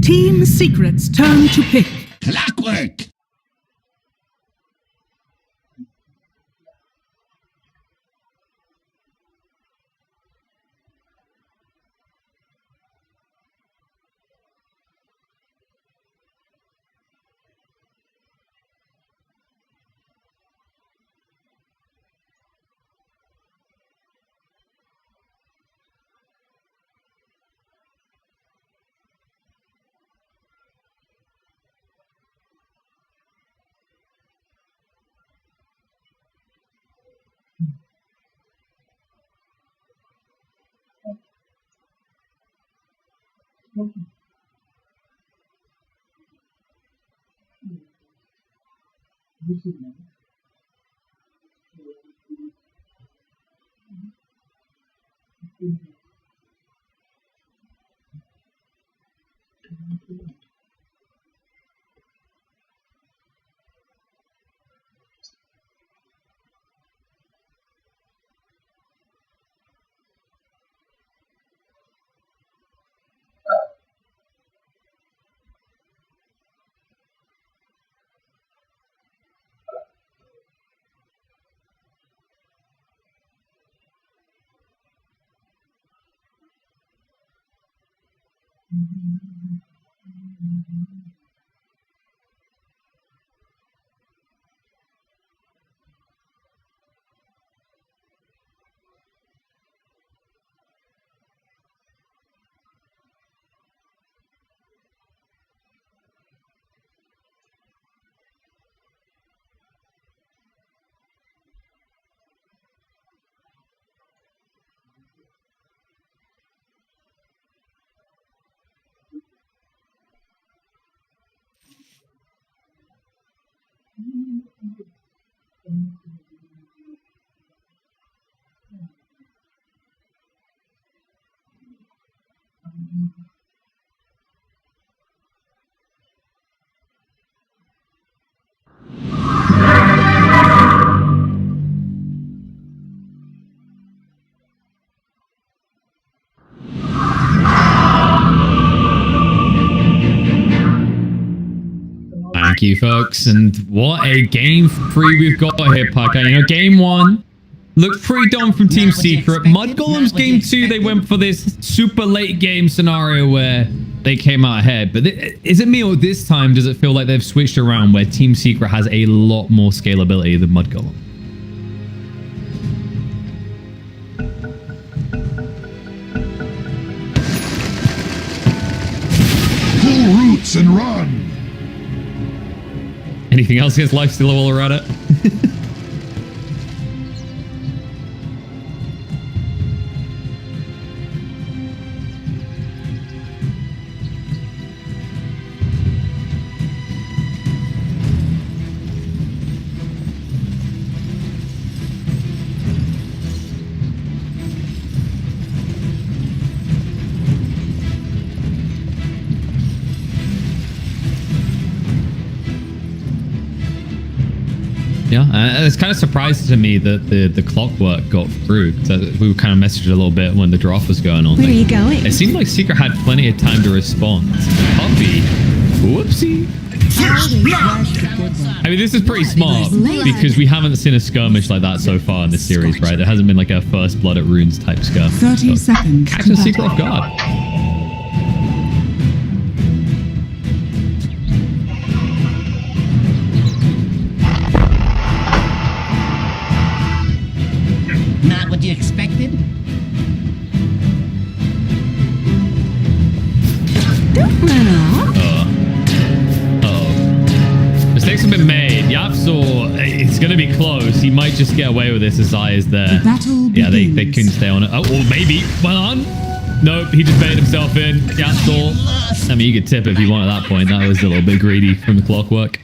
Team Secret's turn to pick. Clockwork! Thank you, folks. And what a game 3 we've got here, Parker. You know, game 1 looked pretty dumb from Team Secret. MUDGOLEMS game 2, they went for this super late game scenario where they came out ahead. But is it me, or this time does it feel like they've switched around where Team Secret has a lot more scalability than MUDGOLEMS? Pull roots and run! Anything else against lifesteal while we're at it? Yeah, it's kind of surprising to me that the clockwork got through. We were kind of messaged a little bit when the drop was going on. Where are you going? It seemed like Secret had plenty of time to respond. Puppy, whoopsie. I mean, this is pretty smart because we haven't seen a skirmish like that so far in this series, right? There hasn't been like a first blood at runes type skirmish. 30 seconds. Catch a Secret off guard. Not what you expected? Don't run off. Mistakes have been made. Yapsor, it's going to be close. He might just get away with this as Zai is there. Yeah, they couldn't stay on it. Oh, or maybe. Well on. Nope, he just baited himself in. Yapsor. I mean, you could tip if you want at that point. That was a little bit greedy from the clockwork.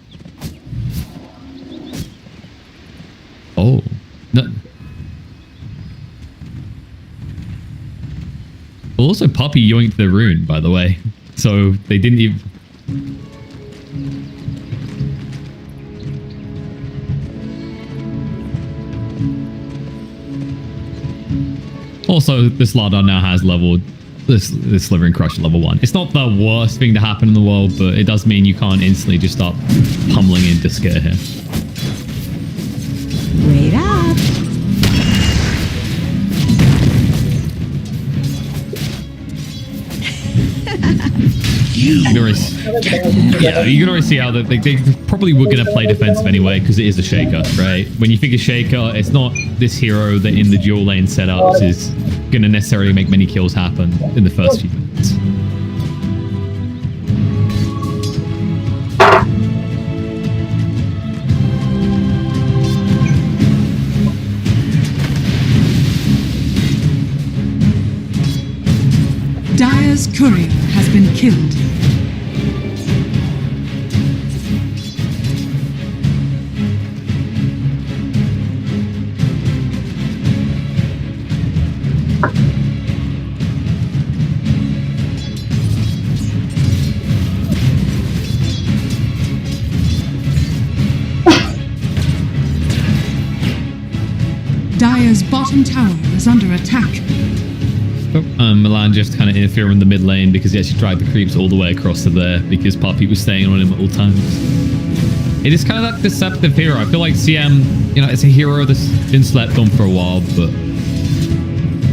Oh. No. Also, Puppy yoinked the rune, by the way. So they didn't even... Also, this Lardon now has leveled this Slithering Crush at level 1. It's not the worst thing to happen in the world, but it does mean you can't instantly just start pummeling into Skitter here. Wait up. You can already see how they probably were going to play defensive anyway because it is a Shaker, right? When you think of Shaker, it's not this hero that in the dual lane setups is going to necessarily make many kills happen in the first few minutes. Dire's courier has been killed. Dire's bottom tower is under attack. Milan just kind of interfering in the mid lane because he actually dragged the creeps all the way across to there because Puppy was staying on him at all times. It is kind of that deceptive hero. I feel like CM, you know, it's a hero that's been slept on for a while, but...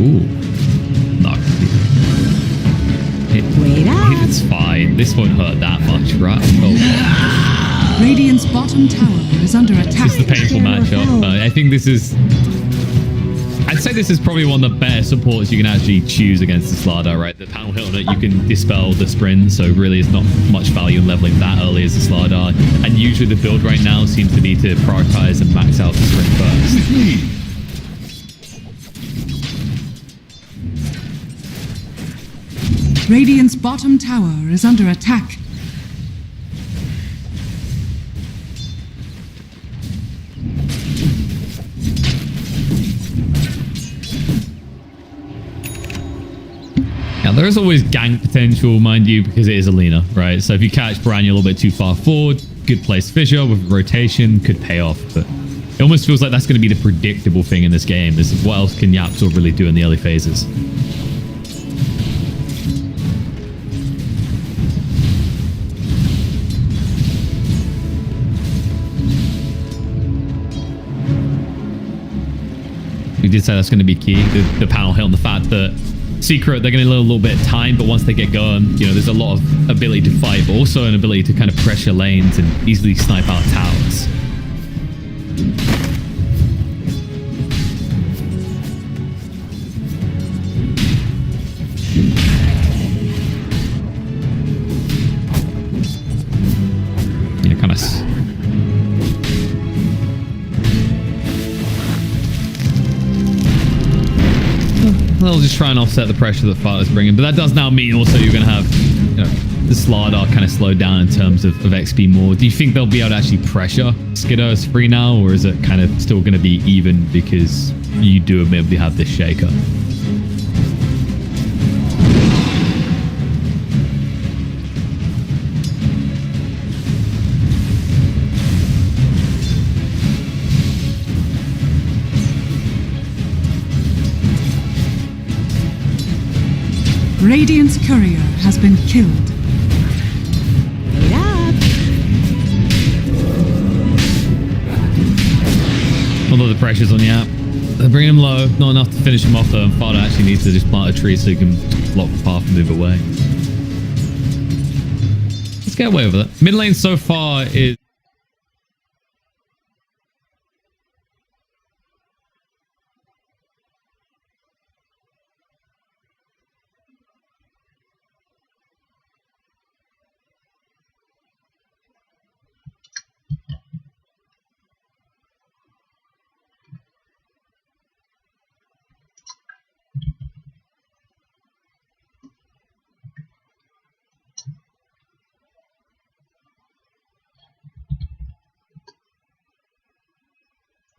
Ooh. No. It's fine. This won't hurt that much, right? Oh. Radiant's bottom tower is under attack. This is the painful matchup. I think this is... I'd say this is probably one of the better supports you can actually choose against the Slardar, right? The panel hit on it, you can dispel the sprint, so really it's not much value in leveling that early as the Slardar. And usually the build right now seems to be to prioritize and max out the sprint first. Radiant's bottom tower is under attack. Now, there is always gank potential, mind you, because it is Alina, right? So if you catch Bran a little bit too far forward, good place Fissure with rotation could pay off, but it almost feels like that's going to be the predictable thing in this game. This is what else can YapzOr really do in the early phases. We did say that's going to be key, the panel hit on the fact that Secret, they're going to need a little bit of time, but once they get going, you know, there's a lot of ability to fight, but also an ability to kind of pressure lanes and easily snipe out towers. Yeah, kind of... They'll just try and offset the pressure that Fighter's bringing, but that does now mean also you're going to have, you know, the Slardar kind of slowed down in terms of XP more. Do you think they'll be able to actually pressure Skidder as free now, or is it kind of still going to be even because you do admittedly have this Shaker? Radiant's courier has been killed. Wait up. Although the pressure's on Yap, they're bringing him low, not enough to finish him off though, and Fada actually needs to just plant a tree so he can block the path and move away. Let's get away with it. Mid lane so far is...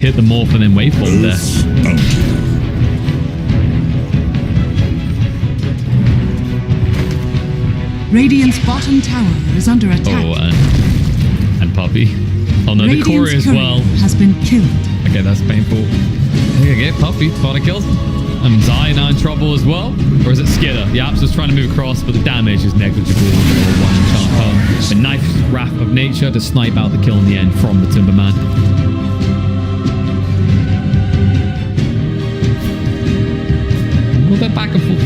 hit the morph and then waveform there. Radiant's bottom tower is under attack. Oh, and Puppy. Oh no, the Corey as well. Has been killed. Okay, that's painful. Okay, Puppy. Fada kills him. And Zai now in trouble as well. Or is it Skidder? Yaps was trying to move across, but the damage is negligible. One enchant home. A nice wrath of nature to snipe out the kill in the end from the Timberman. A little bit back and forth.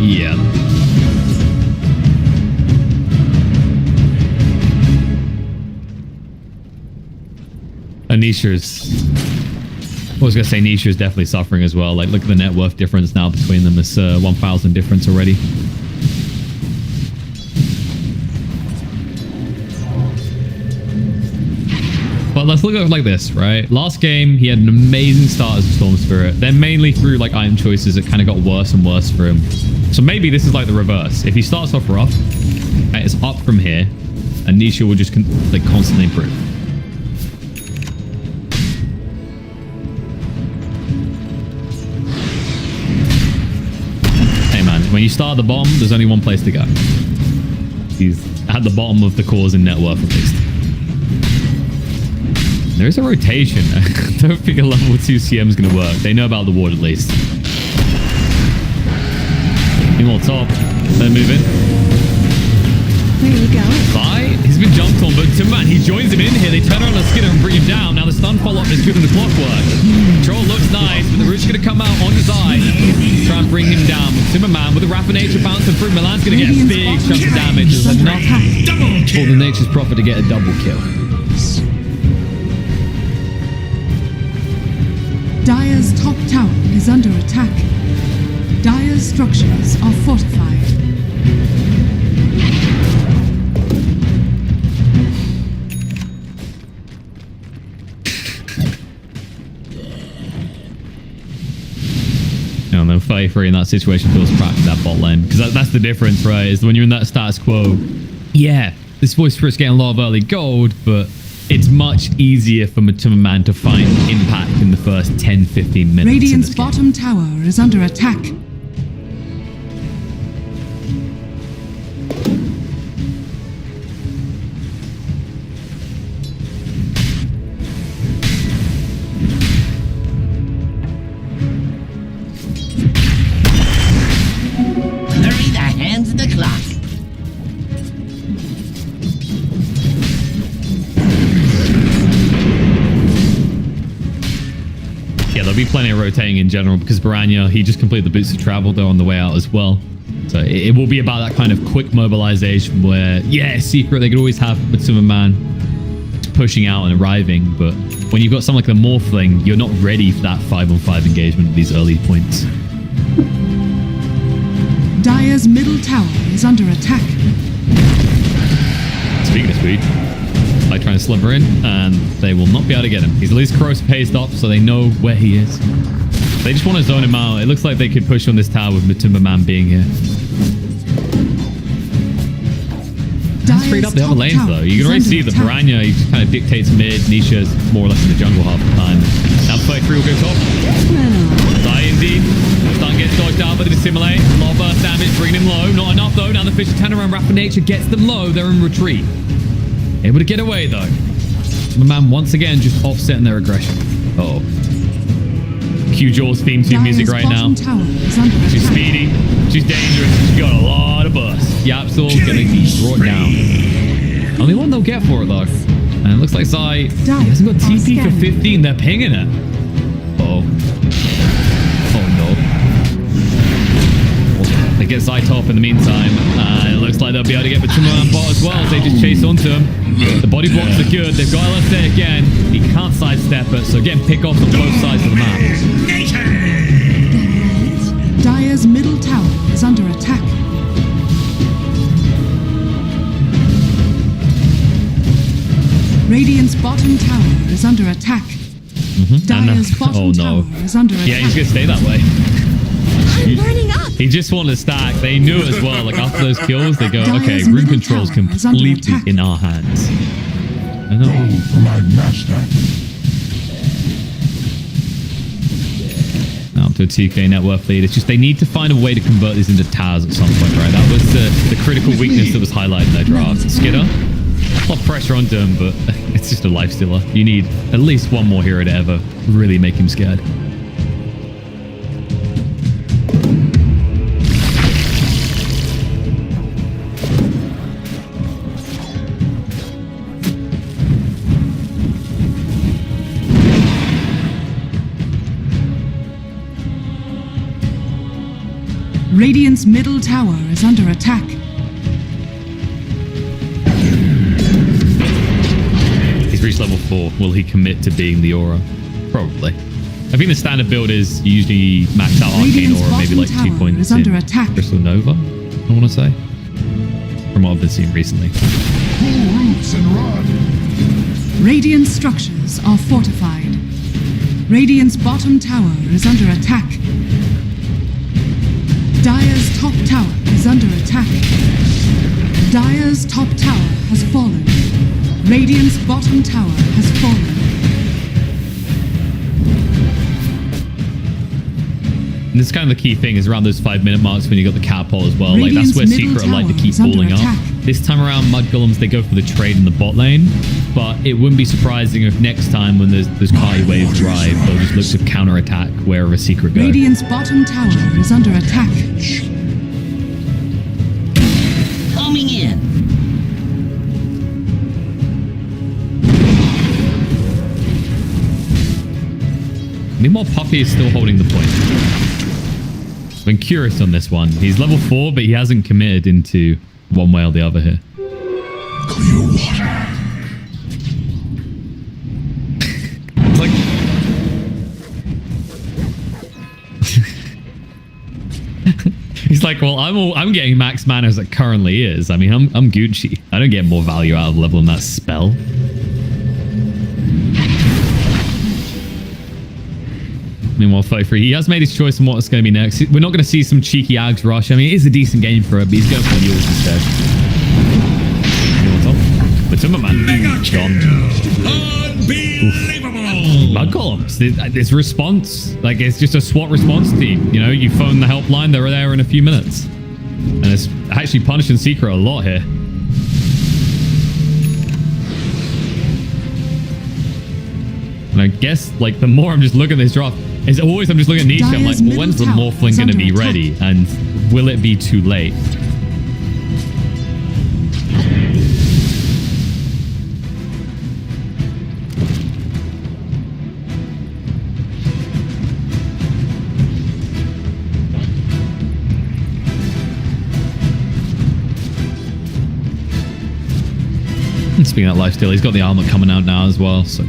Yeah. Anisha's... I was going to say Nisha is definitely suffering as well. Like, look at the net worth difference now between them. It's 1,000 difference already. But let's look at it like this, right? Last game, he had an amazing start as a Storm Spirit. Then mainly through, like, item choices, it kind of got worse and worse for him. So maybe this is like the reverse. If he starts off rough, it's up from here, and Nisha will just constantly improve. When you start the bomb, there's only one place to go. He's at the bottom of the cause in net worth, at least. There is a rotation. I don't think a level 2 CM is going to work. They know about the ward, at least. Any more top. They're moving. There you go. Bye. He's been jumped on, but Timberman, he joins him in here. They turn around the Skidder and bring him down. Now the stun follow-up is good in the clockwork. Control looks nice, but the root's going to come out on his eye. Try and bring him down. Timberman with a Wrath of Nature bouncing through. Milan's going to get a big chunk of damage. There's enough for the Nature's Prophet to get a double kill. Dire's top tower is under attack. Dire's structures are fortified. And then 33 in that situation feels cracked in that bot lane. Because that's the difference, right? Is when you're in that status quo, yeah, this voice spirit's getting a lot of early gold, but it's much easier for Timberman to find impact in the first 10-15 minutes. Radiant's bottom tower is under attack. Hurry the hands of the clock. Yeah, there'll be plenty of rotating in general because Baranya, he just completed the boots of travel though on the way out as well. So it will be about that kind of quick mobilization where, yeah, secret, they could always have Timberman pushing out and arriving, but when you've got something like the Morphling, you're not ready for that 5-on-5 engagement at these early points. Dire's middle tower is under attack. Speaking of speed, by trying to sliver in, and they will not be able to get him. He's at least cross paced off, so they know where he is. They just want to zone him out. It looks like they could push on this tower with Timberman being here. Straight up the other lanes, though. You can already see the Baranya, he just kind of dictates mid. Nisha's more or less in the jungle half the time. Now play through will go top. Die indeed. Stun gets dodged out by the Dissimulate. A lot of burst damage, bringing him low. Not enough, though. Now the fish turn around. Wrath of Nature gets them low. They're in retreat. Able to get away, though. Timberman once again just offsetting their aggression. Uh-oh. Cue Jaws theme tune music right now. She's speedy. She's dangerous. She's got a lot of burst. Yapsol's gonna be brought down. Only one they'll get for it, though. And it looks like Zai hasn't got TP for 15. They're pinging it. Uh-oh. Oh, no. They get Zai top in the meantime. And it looks like they'll be able to get the Timberman bot as well as they just chase onto him. The body blocks are good. They've got LSA again. He can't sidestep it, so again, pick off on both sides of the map. Dire's middle tower is under attack. Radiant's bottom tower is under attack. Dire's bottom tower is under attack. Yeah, he's gonna stay that way. I'm burning up. He just wanted to stack. They knew it as well. Like after those kills, they go, okay, room control's completely in our hands. I know. My master. Now to a 2k net worth lead. It's just they need to find a way to convert these into towers at some point, right? That was the critical weakness that was highlighted in their draft. Skidder, a lot of pressure onto him, but it's just a life stealer. You need at least one more hero to ever really make him scared. Radiant's middle tower is under attack. He's reached level 4. Will he commit to being the aura? Probably. I think the standard build is usually max out Arcane Radiant's Aura, maybe like 2 bottom tower points is under in attack. Crystal Nova, I want to say. From what I've been seeing recently. Pull roots and run. Radiant structures are fortified. Radiant's bottom tower is under attack. Dire's top tower is under attack. Dire's top tower has fallen. Radiant's bottom tower has fallen. And this is kind of the key thing is around those 5-minute marks when you got the catapult as well. Radiant's like that's where middle Secret like to tower keep is under falling up. attack. This time around, Mudgolems, they go for the trade in the bot lane. But it wouldn't be surprising if next time when those Kali waves arrive, they'll just look to counterattack wherever Secret goes. Radiant's bottom tower is under attack. Coming in. Meanwhile, Puppy is still holding the point. I've been curious on this one. He's level 4, but he hasn't committed into one way or the other here. Clear water. It's like... He's like, well, I'm getting max mana as it currently is. I mean, I'm Gucci. I don't get more value out of leveling that spell. Meanwhile, 33, he has made his choice on what's going to be next. We're not going to see some cheeky Ags rush. I mean, it is a decent game for it, but he's going for the ult instead. But Timberman, gone. Mudgolems, this response, like it's just a SWAT response team. You know, you phone the helpline, they're there in a few minutes. And it's actually punishing Secret a lot here. And I guess, like, the more I'm just looking at this draft, it's always I'm just looking at Nisha. I'm like, well, when's the Morphling going to be ready? And will it be too late? Speaking of lifesteal, he's got the armor coming out now as well, so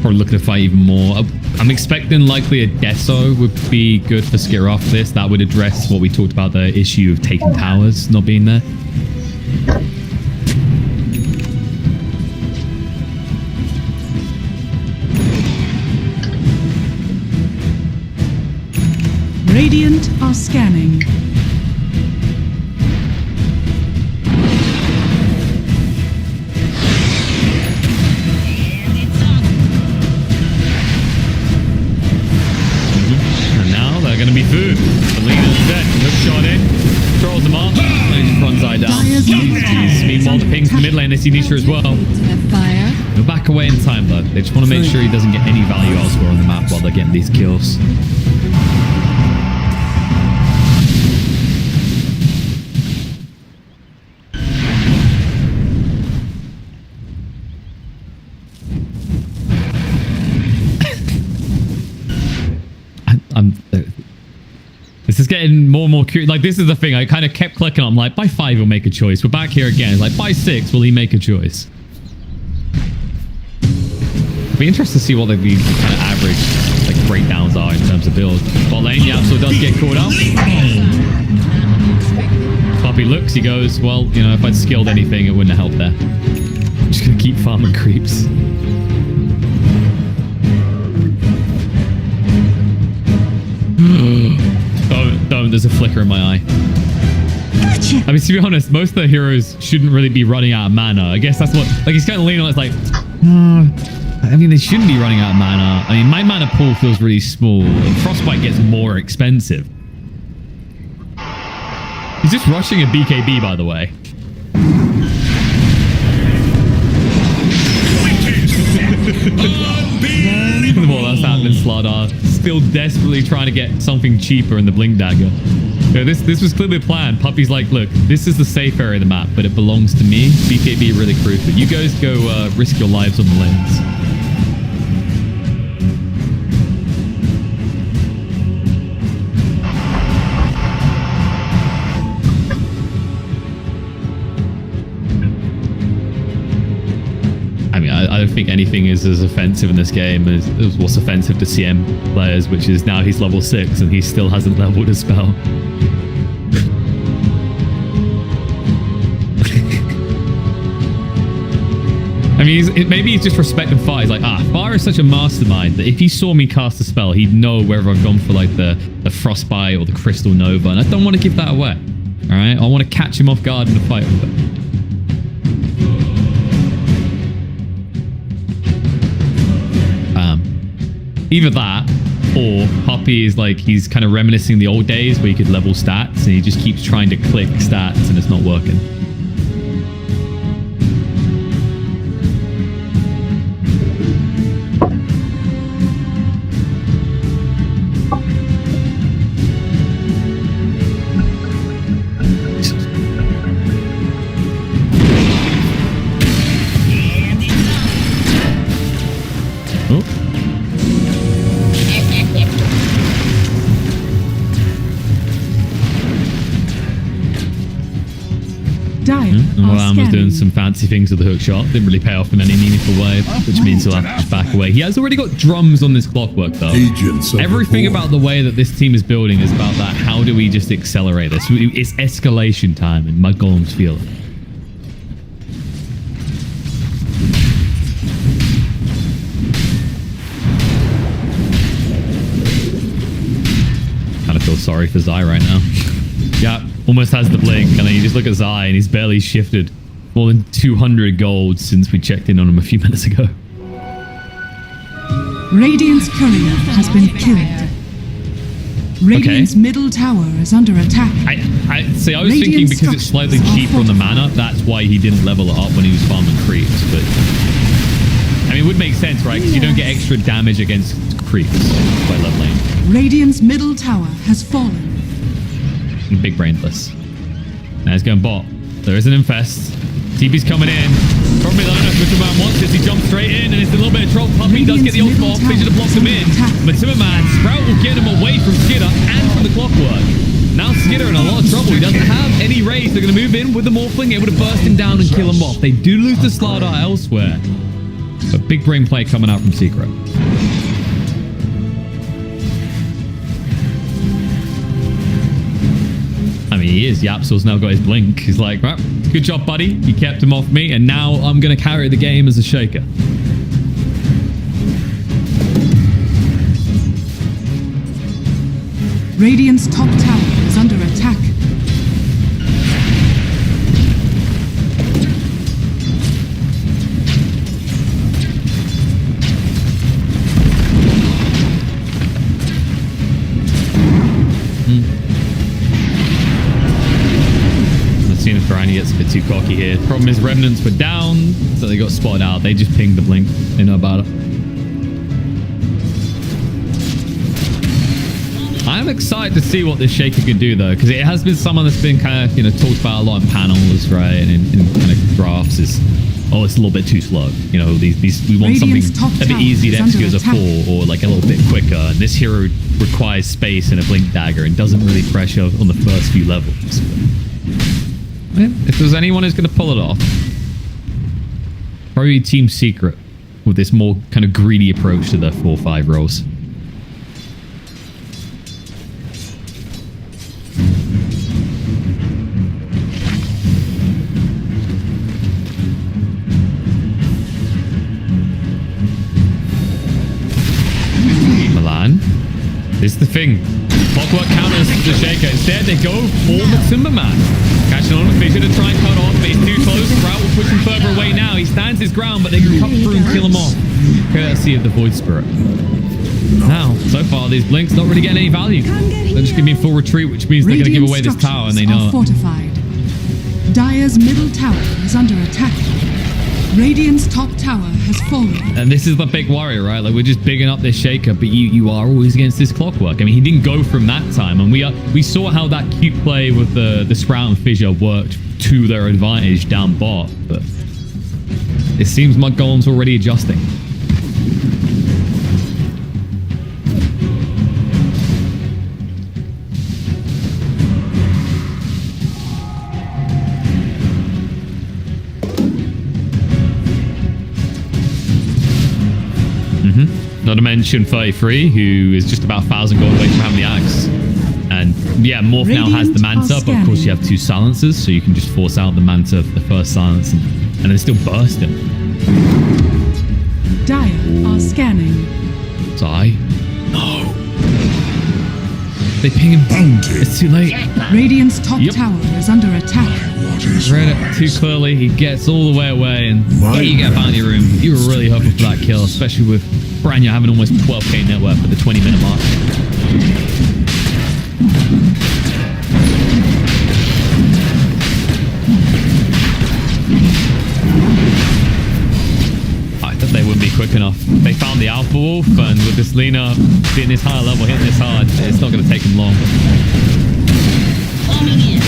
probably looking to fight even more. I'm expecting likely a Deso would be good for Skir after this. That would address what we talked about, the issue of taking towers not being there. Radiant are scanning. Going to be food. Alina's dead. Hook shot in. Throws them off. And just runs eye down. Jeez. Meanwhile, the ping's mid lane. They see Nisha as well. He'll back away in time, though. They just want to make sure he doesn't get any value elsewhere on the map while they're getting these kills. This is getting more and more curious. Like, this is the thing. I kind of kept clicking. I'm like, by 5, he'll make a choice. We're back here again. It's like, by 6, will he make a choice? It'd be interesting to see what the kind of average like breakdowns are in terms of build. Bot lane, Yapso does get caught up. Puppy looks. He goes, well, you know, if I'd skilled anything, it wouldn't have helped there. I'm just going to keep farming creeps. Don't. There's a flicker in my eye. Gotcha. I mean, to be honest, most of the heroes shouldn't really be running out of mana. I guess that's what... Like, he's kind of leaning on it. It's like... I mean, they shouldn't be running out of mana. I mean, my mana pool feels really small. And Frostbite gets more expensive. He's just rushing a BKB, by the way. Well, that's happening, Slardar. Still desperately trying to get something cheaper in the Blink Dagger. You know, this was clearly the plan. Puppy's like, look, this is the safe area of the map, but it belongs to me. BKB really crucial. You guys go risk your lives on the lanes. anything is as offensive in this game as what's offensive to CM players, which is now he's level 6 and he still hasn't leveled a spell. I mean, maybe he's just respecting Fire. He's like, Fire is such a mastermind that if he saw me cast a spell, he'd know whether I've gone for like the Frostbite or the Crystal Nova, and I don't want to give that away. All right, I want to catch him off guard in the fight with it. Either that, or Puppy is like, he's kind of reminiscing the old days where you could level stats, and he just keeps trying to click stats and it's not working. Well, was doing some fancy things with the hook shot. Didn't really pay off in any meaningful way, which means he'll have to just back away. He has already got drums on this clockwork, though. Everything about the way that this team is building is about that. How do we just accelerate this? It's escalation time, and MUDGOLEMS feel it. Kind of feel sorry for Zai right now. Yeah. Almost has the blink, and then you just look at Zai and he's barely shifted more than 200 gold since we checked in on him a few minutes ago. Radiant's courier has been killed. Radiant's middle tower is under attack. I was thinking because it's slightly cheaper on the mana, that's why he didn't level it up when he was farming creeps, but I mean, it would make sense, right? Because you don't get extra damage against creeps by leveling. Radiant's middle tower has fallen. Big brainless. Now he's going bot. There is an infest. TP's coming in. Probably I don't know if Timberman wants this. He jumps straight in and it's a little bit of troll. Puppy does get the ult off. Fissure to block him in. But Timberman, Sprout will get him away from Skidder and from the clockwork. Now Skidder in a lot of trouble. He doesn't have any raise. They're going to move in with the Morphling, able to burst him down and kill him off. They do lose the Slardar elsewhere. But big brain play coming out from Secret. I mean, he is. Yapsil's now got his blink. He's like, right, good job, buddy. You kept him off me, and now I'm going to carry the game as a shaker. Radiant's top tower is under attack. He gets a bit too cocky here. Problem is Remnants were down, so they got spotted out. They just pinged the blink. They know about it. I'm excited to see what this shaker can do, though, because it has been someone that's been kind of, talked about a lot in panels, right, and in kind of drafts. It's a little bit too slow. These we want something a bit easy to execute as a 4 or like a little bit quicker. And this hero requires space and a blink dagger and doesn't really pressure on the first few levels. If there's anyone who's going to pull it off, probably Team Secret with this more kind of greedy approach to their 4-5 roles. Milan, this is the thing. Clockwork counters the shaker. Instead, they go for the Timberman. Catching on with Fissure to try and cut off, but he's too close. Sprout will push him further away now. He stands his ground, but they can cut through and kill him off. Courtesy of the Void Spirit. Now, so far, these blinks not really getting any value. They're just going to be in full retreat, which means they're going to give away this tower, and they know it. Fortified. Dire's middle tower is under attack. Radiant's top tower has fallen. And this is the big worry, right? Like, we're just bigging up this shaker, but you are always against this clockwork. I mean, he didn't go from that time, and we saw how that cute play with the Sprout and Fissure worked to their advantage down bot, but it seems MUDGOLEMS already adjusting. Not to mention 33, who is just about 1,000 gold away from having the axe. And yeah, Morph now has the Manta, but of course you have 2 silencers, so you can just force out the Manta for the first silence and then still burst him. Dire are scanning. Die? No. They ping him. Bounty. It's too late. Radiant's top tower is under attack. What is Read it right? too clearly. He gets all the way away, and My you get a bounty room. You were really hoping for that kill, especially with Branya having almost 12k net worth at the 20-minute mark. I thought they wouldn't be quick enough. They found the Alpha Wolf, and with this Lina being this high level, hitting this hard, it's not going to take them long. Coming in.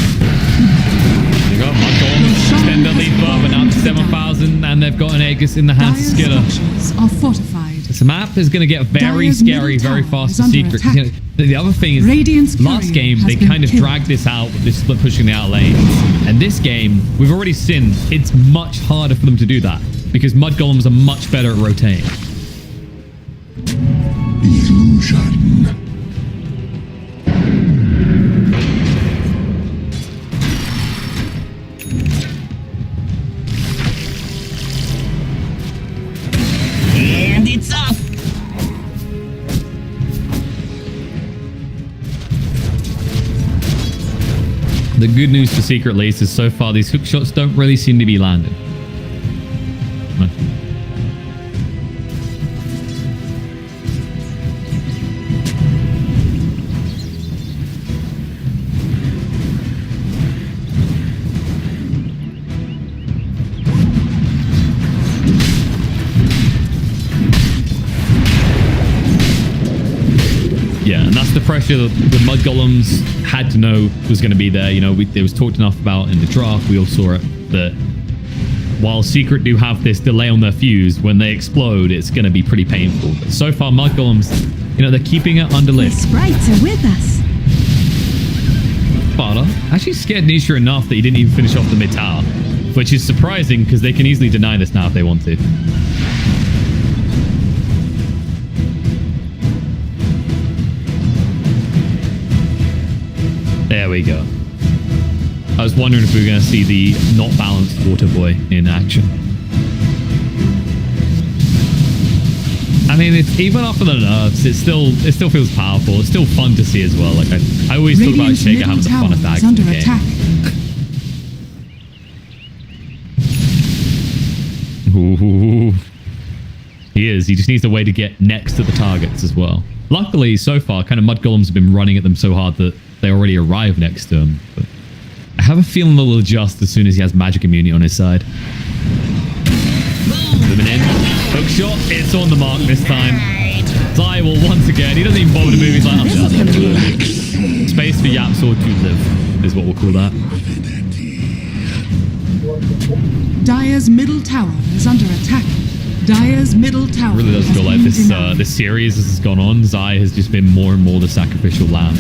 They got MUDGOLEMS, extend their lead further now to 7,000, and they've got an Aegis in the hands of Dire's Skidder. structures are fortified. This map is going to get very Dire's scary middle very tower fast is for under Secret. attack. You know, the other thing is, Radiant's last courier game, has they been kind of killed. dragged this out with this split pushing the out lanes. And this game, we've already seen it's much harder for them to do that because MUDGOLEMS are much better at rotating. Illusion. And it's off. The good news for Secret at least is so far these hook shots don't really seem to be landing. No. Yeah, and that's the pressure that the MUDGOLEMS had to know was going to be there. You know, it was talked enough about in the draft. We all saw it that while Secret do have this delay on their fuse, when they explode, it's going to be pretty painful. But so far, MUDGOLEMS, you know, they're keeping it under The lift. sprites are with us. Sparta actually scared Nisha enough that he didn't even finish off the mid tower, which is surprising because they can easily deny this now if they want to. There we go. I was wondering if we were going to see the not balanced water boy in action. I mean, it's even after the nerfs, it still feels powerful. It's still fun to see as well. Like I always talk about Radiant's Shaker middle having the tower funnest axe is in under the game. attack. Ooh. He is. He just needs a way to get next to the targets as well. Luckily, so far, kind of MUDGOLEMS have been running at them so hard that they already arrive next to him. But I have a feeling they'll adjust as soon as he has magic immunity on his side. Zooming in. Hook shot. It's on the mark this time. Zai will once again. He doesn't even bother to move. He's like, I'm done. Space for Yapsor to live is what we'll call that. Dire's middle tower is under attack. Dire's middle tower. It really does has feel like been this denied. this series as it's gone on, Zai has just been more and more the sacrificial lamb.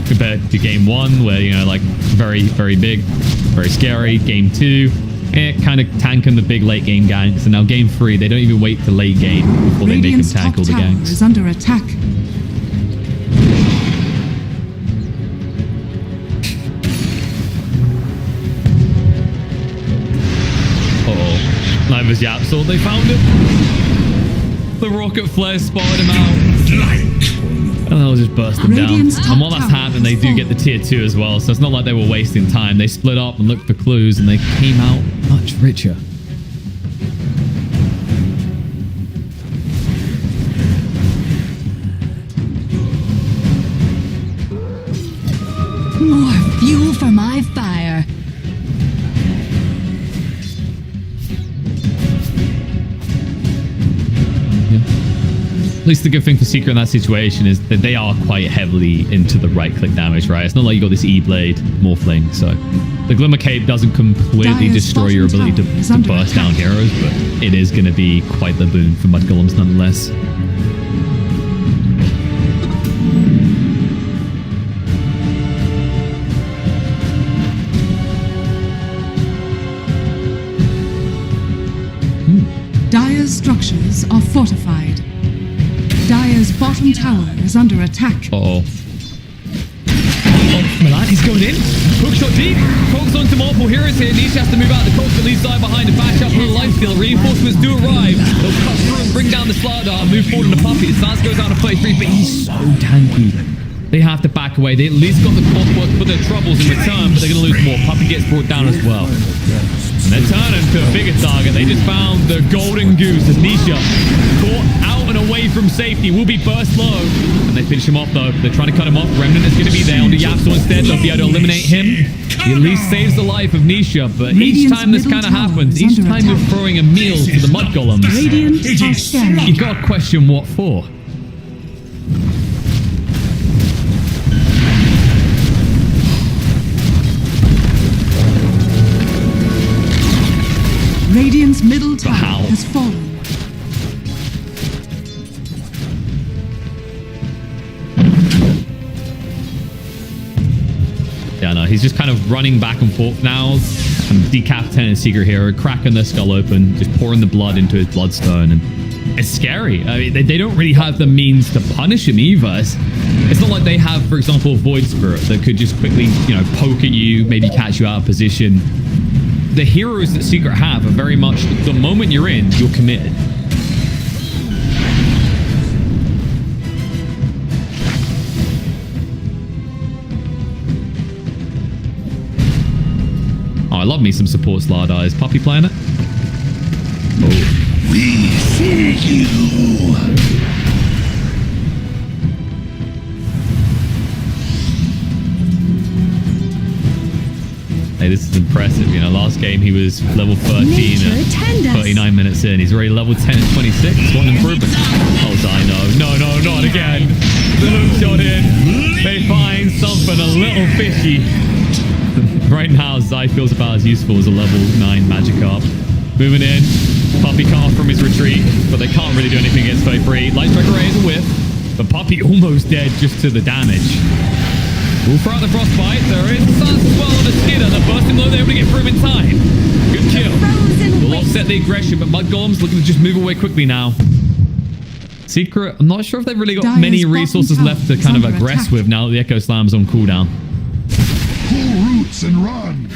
Compared to game 1, where, you know, like very, very big, very scary. Game 2, kind of tanking the big late game ganks. And now game 3, they don't even wait to late game before they make him Radiant's tank top all the tower ganks. is under attack. Uh-oh. Live Yapsor, they found him. The rocket flare spotted him out. And they'll just burst them down. Radiant's top And while that's tower happening, they has do get the tier 2 as well. So it's not like they were wasting time. They split up and looked for clues, and they came out much richer. More fuel for my fire. At least the good thing for Secret in that situation is that they are quite heavily into the right-click damage, right? It's not like you got this E-Blade Morphling, so the Glimmer Cape doesn't completely Dire's destroy your bottom ability tower is to under burst down attack. heroes, but it is going to be quite the boon for MUDGOLEMS nonetheless. Dire's structures are fortified. Dire's bottom tower is under attack. Uh-oh. Milan, he's going in. Hookshot deep. Cogs onto multiple heroes here. Nisha has to move out. The Cogs leads side behind to back up for the life steal. Reinforcements do arrive. They'll cut through and bring down the Slardar and move forward on the Puppy. The Stance goes down to 33, but he's so tanky. They have to back away. They at least got the clockwork for their troubles in return, but they're going to lose more. Puppy gets brought down as well. And they're turning to a bigger target. They just found the golden goose as Nisha caught out and away from safety. Will be burst low. And they finish him off though. They're trying to cut him off. Remnant is going to be there on the Yapso instead. They'll be able to eliminate him. He at least saves the life of Nisha. But each time this kind of happens, each time you're throwing a meal to the Mud Golems, Radiant are scanning. you got to question what for. Radiant's middle tower Wow. has fallen. Yeah, no, he's just kind of running back and forth now. And decapitating a secret hero, cracking their skull open, just pouring the blood into his bloodstone. And it's scary. I mean, they don't really have the means to punish him either. It's not like they have, for example, Void Spirit that could just quickly, poke at you, maybe catch you out of position. The heroes that Secret have are very much the moment you're in, you're committed. Oh, I love me some support Slardar. Is Puppy playing it? Oh. We fear you. Hey, this is impressive. Last game he was level 13 at 39 minutes in. He's already level 10 at 26. It's one improvement. Oh, Zai, no, not again. The hook shot in. They find something a little fishy. Right now, Zai feels about as useful as a level 9 Magikarp. Moving in. Puppy cut off from his retreat, but they can't really do anything against Bo3. Light Striker Ray is a whiff, but Puppy almost dead just to the damage. We'll throw out the Frostbite. There is Suns as well on the Skidder. The bursting low, they're able to get through him in time. Good kill. We'll offset the aggression, but Mud Golems looking to just move away quickly now. Secret, I'm not sure if they've really got Dire's many resources bottom left to tower kind of is under aggress attack. with now that the Echo Slam's on cooldown. Pull roots and run.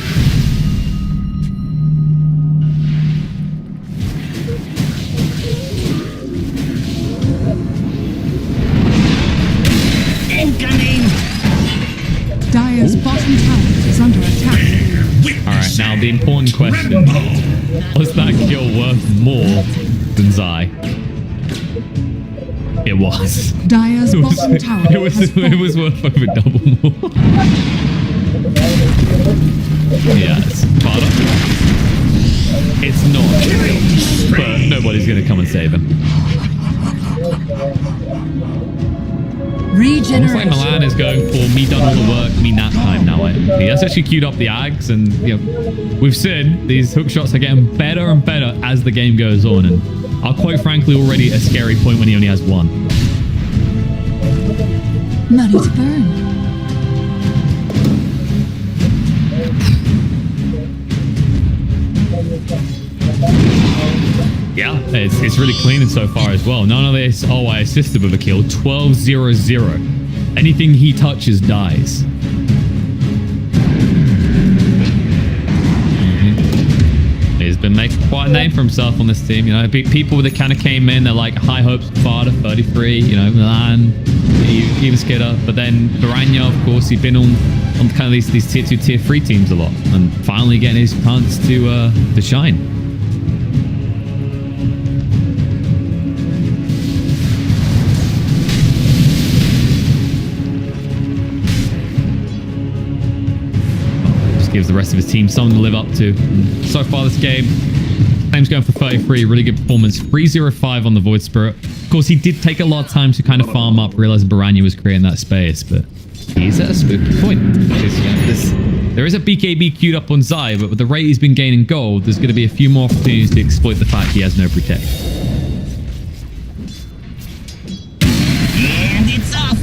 Incoming! Dire's bottom tower is under attack. Alright, now the important question. Was that kill worth more than Zai? It was. Dire's bottom tower It was has fallen. worth over double more. Yes, pardon? It's not. But nobody's going to come and save him. Looks like Regeneration. Milan is going for me done all the work, me nap time now. He has actually queued up the Ags, and we've seen these hook shots are getting better and better as the game goes on, and are quite frankly already a scary point when he only has one. Money to burn. Yeah, it's really clean so far as well. None of this, oh, I assisted with a kill. 12-0-0. Anything he touches dies. He's been making quite a name for himself on this team. People that kind of came in, they're like high hopes for Fada, 33, Milan, even Skidder. But then Baranya, of course, he'd been on kind of these tier 2, tier 3 teams a lot. And finally getting his chance to shine. Gives the rest of his team something to live up to. And so far this game, Flame's going for 33, really good performance. 3-0-5 on the Void Spirit. Of course, he did take a lot of time to kind of farm up, realizing Baranya was creating that space, but he's at a spooky point. There is a BKB queued up on Zai, but with the rate he's been gaining gold, there's going to be a few more opportunities to exploit the fact he has no protect. And it's off!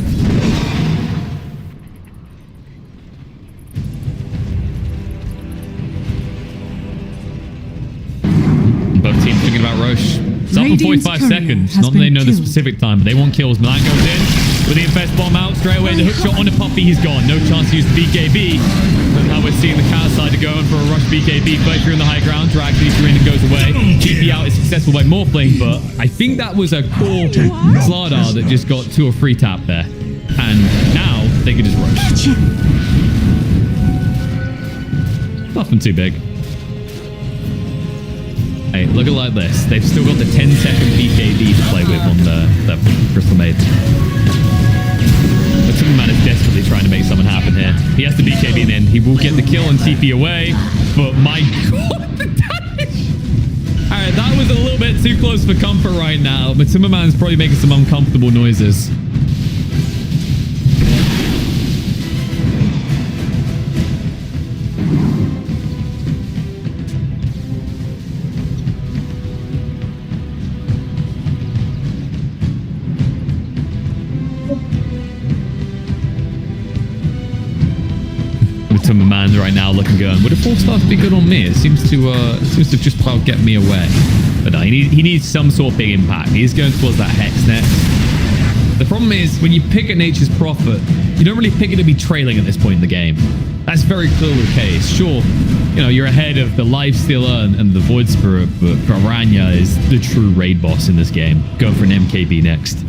Both teams thinking about Roche. It's up in Radiant's 45 courier seconds. has Not that they been know the killed. specific time, but they want kills. Milan goes in with the Infest Bomb out straight away. The hook shot on the Puppy, he's gone. No chance to use the BKB. But now we're seeing the counter side to go in for a rush BKB. Bo3 on the high ground, drags Nisha in and goes away. GP out is successful by Morphling, but I think that was a core Slardar that just got 2 or 3 tap there. And now they can just rush. Nothing too big. Hey, look at it like this. They've still got the 10-second BKB to play with on the Crystal Maid. But Superman is desperately trying to make something happen here. He has the BKB in. He will get the kill and TP away. But my god, the damage! Alright, that was a little bit too close for comfort right now. But Timmerman's probably making some uncomfortable noises. Timmerman right now looking going, would a 4-star be good on me? It seems to just about get me away. But no, he needs some sort of big impact. He's going towards that Hex next. The problem is, when you pick at Nature's Prophet, you don't really pick it to be trailing at this point in the game. That's very clearly the case. Sure, you know, you're ahead of the Lifestealer and the Void Spirit, but Piranha is the true raid boss in this game. Going for an MKB next.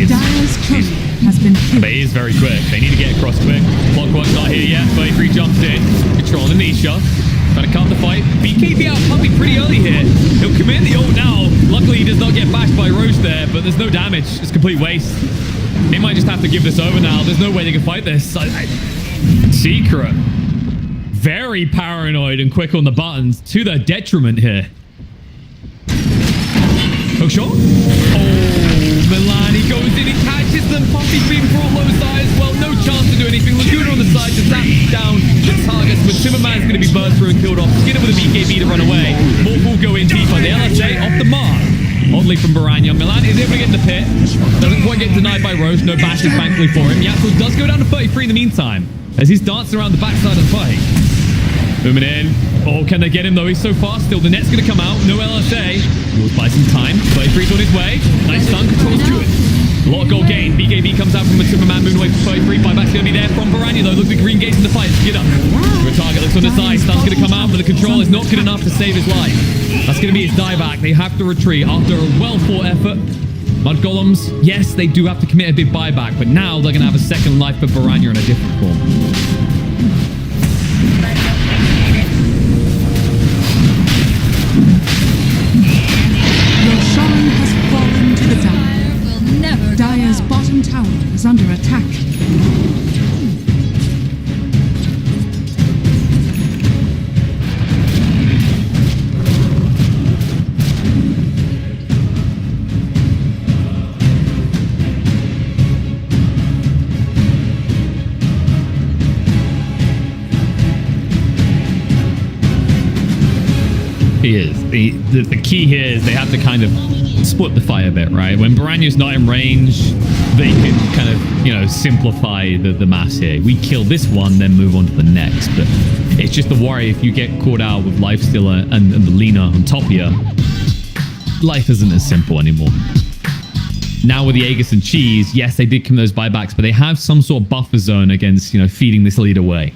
Dire's courier has been killed. But he is very quick. They need to get across quick. Clockwork's not here yet. Bo3 jumps in. Controlling Nisha. Trying to cut the fight. BKB out Puppy pretty early here. He'll commit the ult now. Luckily, he does not get bashed by Roche there, but there's no damage. It's complete waste. They might just have to give this over now. There's no way they can fight this. Secret. Very paranoid and quick on the buttons to their detriment here. Hook shot. Oh, Milan, he goes in, he catches them. Puppy's being brought low side as well. No chance to do anything. Laguna on the side to zap down the targets, but Timmerman's going to be burst through and killed off. Skinner with a BKB to run away. Morph will go in deeper. The LSA off the mark. Oddly from Piranha. Milan is able to get in the pit. Doesn't quite get denied by Roche. No bashes, thankfully, for him. Yaxel does go down to 33 in the meantime, as he's dancing around the backside of the fight. Moving in. Oh, can they get him though? He's so fast still. The net's going to come out. No LSA. We'll buy some time. 33's on his way. Nice stun. Control's good. A lot of gold gain. BKB comes out from a Superman. Moving away from 33. Buyback's going to be there from Piranha though. Looks like green gates in the fight. Get up. To a target. Looks on the side. Stun's going to come out, but the control is not good enough to save his life. That's going to be his dieback. They have to retreat after a well-fought effort. Mudgolems, yes, they do have to commit a big buyback, but now they're going to have a second life for Piranha in a different form. Dire's bottom tower is under attack. He is. The key here is they have to kind of split the fight a bit, right? When Piranha's not in range, they can kind of, you know, simplify the mass here. We kill this one, then move on to the next. But it's just the worry if you get caught out with Lifestealer and the Lina on top of you, life isn't as simple anymore. Now with the Aegis and Cheese, yes, they did commit those buybacks, but they have some sort of buffer zone against, you know, feeding this lead away.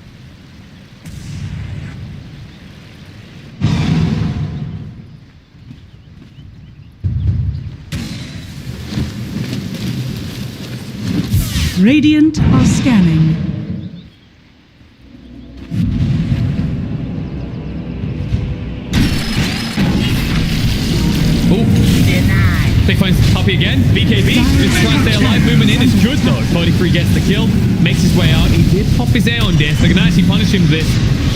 Radiant are scanning. Oh. They find Puppy again. BKB just trying to stay alive. Movement in is good though. 33 gets the kill. Makes his way out. He did pop his air on this. They're going to actually punish him for this.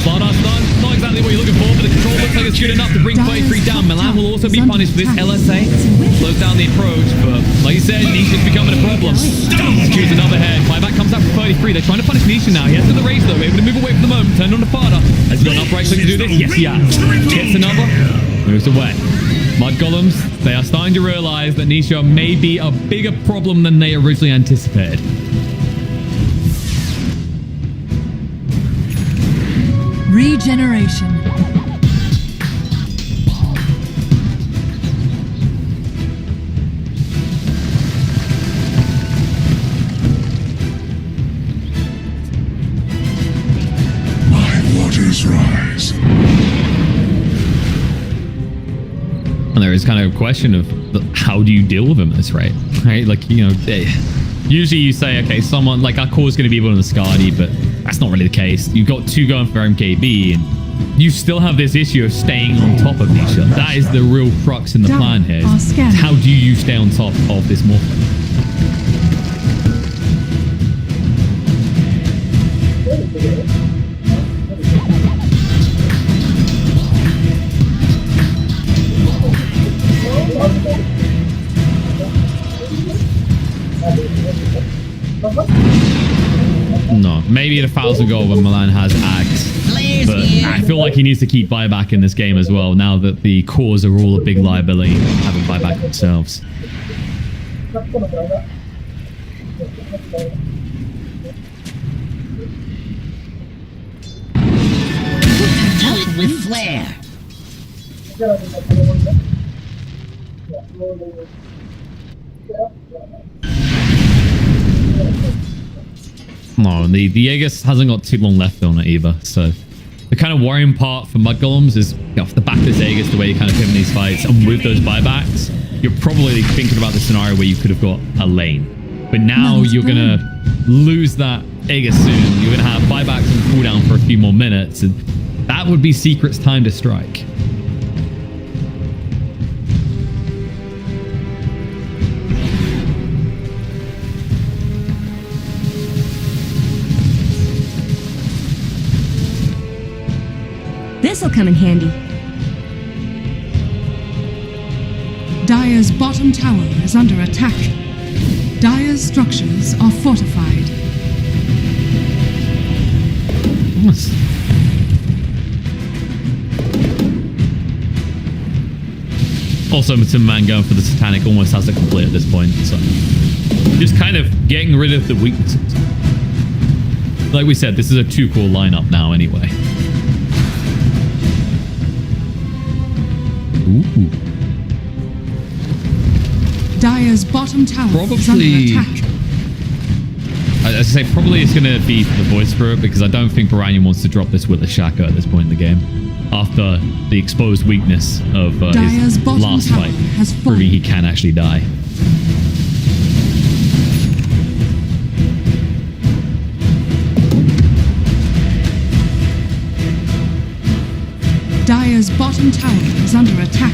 Slardar stun. Not exactly what you're looking for, but the control looks like it's good enough to bring 33 down. Milan will also be punished for this. LSA slows down the approach, but like you said, Nisha's becoming a problem. Choose another head. Buyback comes out from 33. They're trying to punish Nisha now. He has to the rage though. Able to move away from the moment. Turned on to Fada. Has he got enough right click to do this? Yes, he has. Gets another. Moves away. Mudgolems, they are starting to realize that Nisha may be a bigger problem than they originally anticipated. Regeneration. My waters rise. And there is kind of a question of how do you deal with him at this rate, right? Like, you know, usually you say, okay, someone like our core is going to be able to Skadi, but that's not really the case. You've got 2 going for MKB, and you still have this issue of staying on top of each other. That is the real crux in the plan here. How do you stay on top of this Morphin? No, maybe at 1,000 gold when Milan has Ags, but I feel like he needs to keep buyback in this game as well, now that the cores are all a big liability having buyback themselves. Do it with flair. No, the Aegis hasn't got too long left on it either, so the kind of worrying part for Mudgolems is, you know, off the back of this Aegis, the way you kind of pivot these fights, and with those buybacks, you're probably thinking about the scenario where you could have got a lane. But now you're going to lose that Aegis soon. You're going to have buybacks and cooldown for a few more minutes, and that would be Secret's time to strike. This'll come in handy. Dire's bottom tower is under attack. Dire's structures are fortified. Nice. Also, Matum Man going for the Satanic almost has to complete at this point, so just kind of getting rid of the weaknesses. Like we said, this is a 2-core lineup now anyway. Ooh. Dire's bottom tower is under attack. As I say, probably it's going to be the Void Spirit, because I don't think Baranian wants to drop this with a Shaka at this point in the game. After the exposed weakness of his last fight, proving he can actually die. Dire's bottom tower is under attack.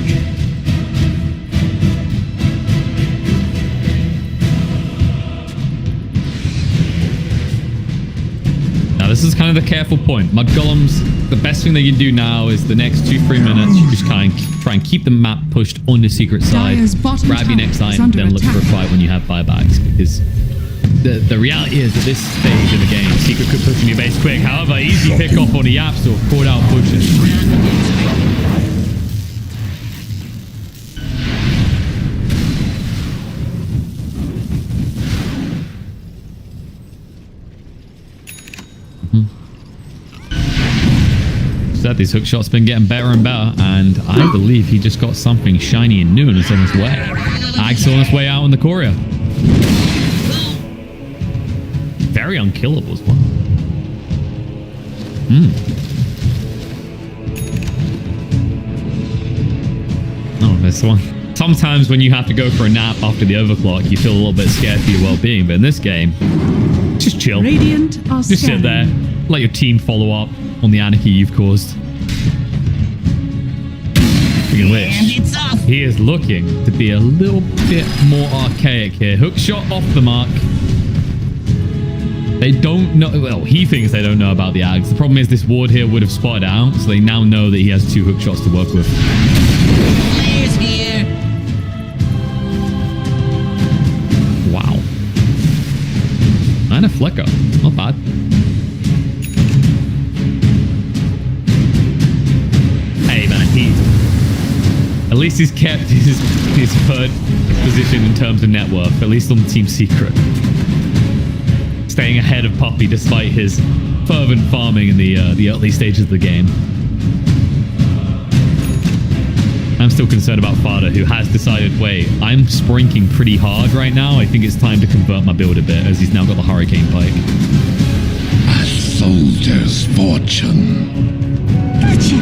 Now this is kind of the careful point. Mudgolems, the best thing they can do now is the next 2-3 minutes, you just kind of try and keep the map pushed on the Secret side, grab your next item, then look for a fight when you have buybacks, because the reality is, at this stage of the game, Secret could push in your base quick. However, easy pick up on the Yaps or caught out pushes. Said these hook shots been getting better and better, and I believe he just got something shiny and new and it's on his way. Ag's on his way out in the Courier. Very unkillable as well. Oh, this one. Sometimes when you have to go for a nap after the overclock, you feel a little bit scared for your well-being, but in this game, just chill. Radiant are just sit there, let your team follow up on the anarchy you've caused. Speaking of which, he is looking to be a little bit more archaic here. Hook shot off the mark. They don't know, well, he thinks they don't know about the Ags. The problem is this ward here would have spotted out, so they now know that he has 2 hook shots to work with. Players here. Wow. And a flicker. Not bad. Hey man, at least he's kept his third position in terms of net worth, at least on the Team Secret. staying ahead of Puppy despite his fervent farming in the early stages of the game. I'm still concerned about Fada, who has decided, wait, I'm sprinking pretty hard right now. I think it's time to convert my build a bit, as he's now got the Hurricane Pike. A soldier's fortune. Gotcha.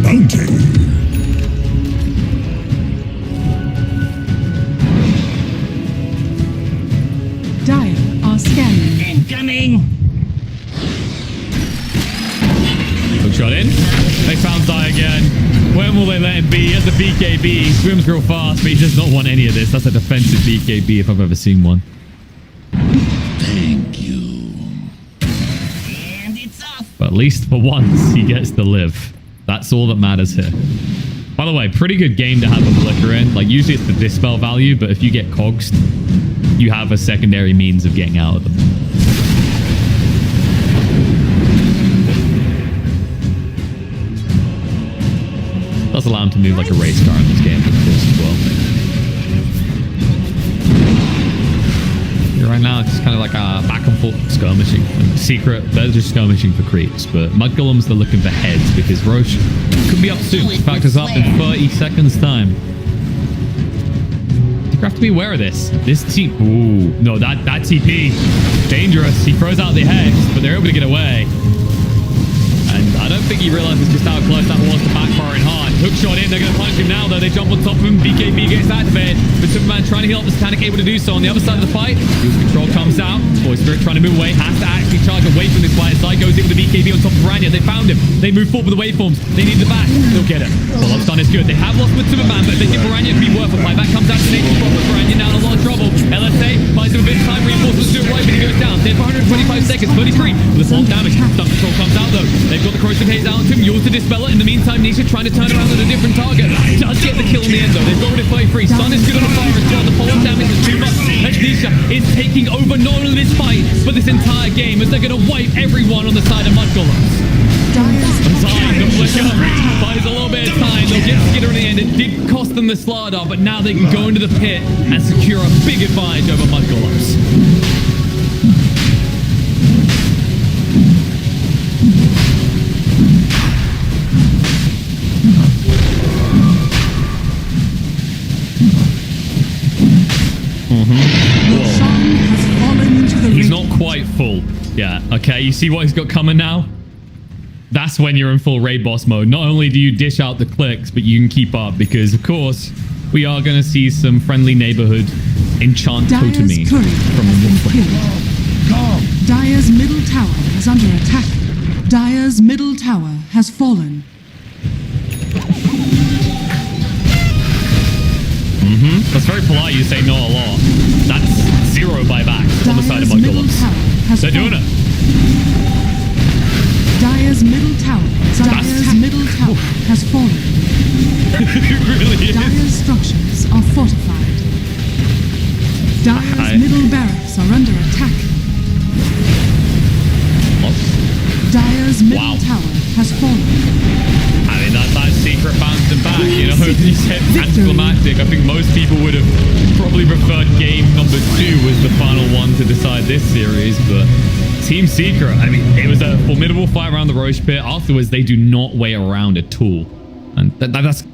Bounty. Dire are scanning. Incoming! Hook shot in. They found Die again. When will they let him be? He has a BKB. He swims real fast, but he does not want any of this. That's a defensive BKB if I've ever seen one. Thank you. And it's off! But at least for once, he gets to live. That's all that matters here. By the way, pretty good game to have a Flicker in. Like, usually it's the dispel value, but if you get cogsed, you have a secondary means of getting out of them. Does allow him to move like a race car in this game, of course, as well. Right now, it's just kind of like a back and forth skirmishing. And Secret, they're just skirmishing for creeps, but Mudgolems, they're looking for heads because Roche could be up soon. In fact, it's up in 30 seconds' time. You have to be aware of this. This TP. Ooh, no, that TP. Dangerous. He throws out the hex, but they're able to get away. And I don't think he realizes just how close that was to backfiring hard. Hook shot in. They're going to punch him now, though. They jump on top of him. BKB gets activated. But Superman trying to heal up the Satanic, able to do so on the other side of the fight. Use control comes out. Boy Spirit trying to move away. Has to actually charge away from this fight. Side goes in with the BKB on top of Rania. They found him. They move forward with the waveforms. They need the back. They'll get it. Pull-up stun is good. They have lost with Superman, but if they give Rania to be worth a fight. That comes out to Nathan Proper. Rania now in a lot of trouble. LSA buys him a bit of time. Reinforcements do it right, but he goes down. Dead for 125 seconds. 33 with a small damage. Stun control comes out, though. They've got the corrosive haze out to him. Yours to dispel it. In the meantime, Nisha trying to turn around at a different target. Does get the kill in the end, though. They've got rid of 33. Stun is good on the fire as well. The pull-up damage is too much. And Nisha is taking over not only this fight, but this entire game, as they're going to wipe everyone on the side of Mudgolems. Time, the flicker buys a little bit of time. They'll get Skidder in the end. It did cost them the Slardar, but now they can go into the pit and secure a big advantage over Mudgolems. He's not quite full. Yeah, okay, you see what he's got coming now? That's when you're in full raid boss mode. Not only do you dish out the clicks, but you can keep up because, of course, we are going to see some friendly neighborhood enchant totemy from the Dire's middle tower is under attack. Dire's middle tower has fallen. That's very polite. You say not a lot. That's 0 buybacks on the side of Mudgolems. They're doing it. Dire's middle tower has fallen. It really is. Dire's structures are fortified. Dire's middle barracks are under attack. Dire's middle tower has fallen. I mean, that Secret bounced him back. You know, he said anticlimactic. I think most people would have probably preferred game number 2 was the final one to decide this series, but Team Secret, I mean, it was a formidable fight around the Roche pit. Afterwards, they do not wait around at all. And that's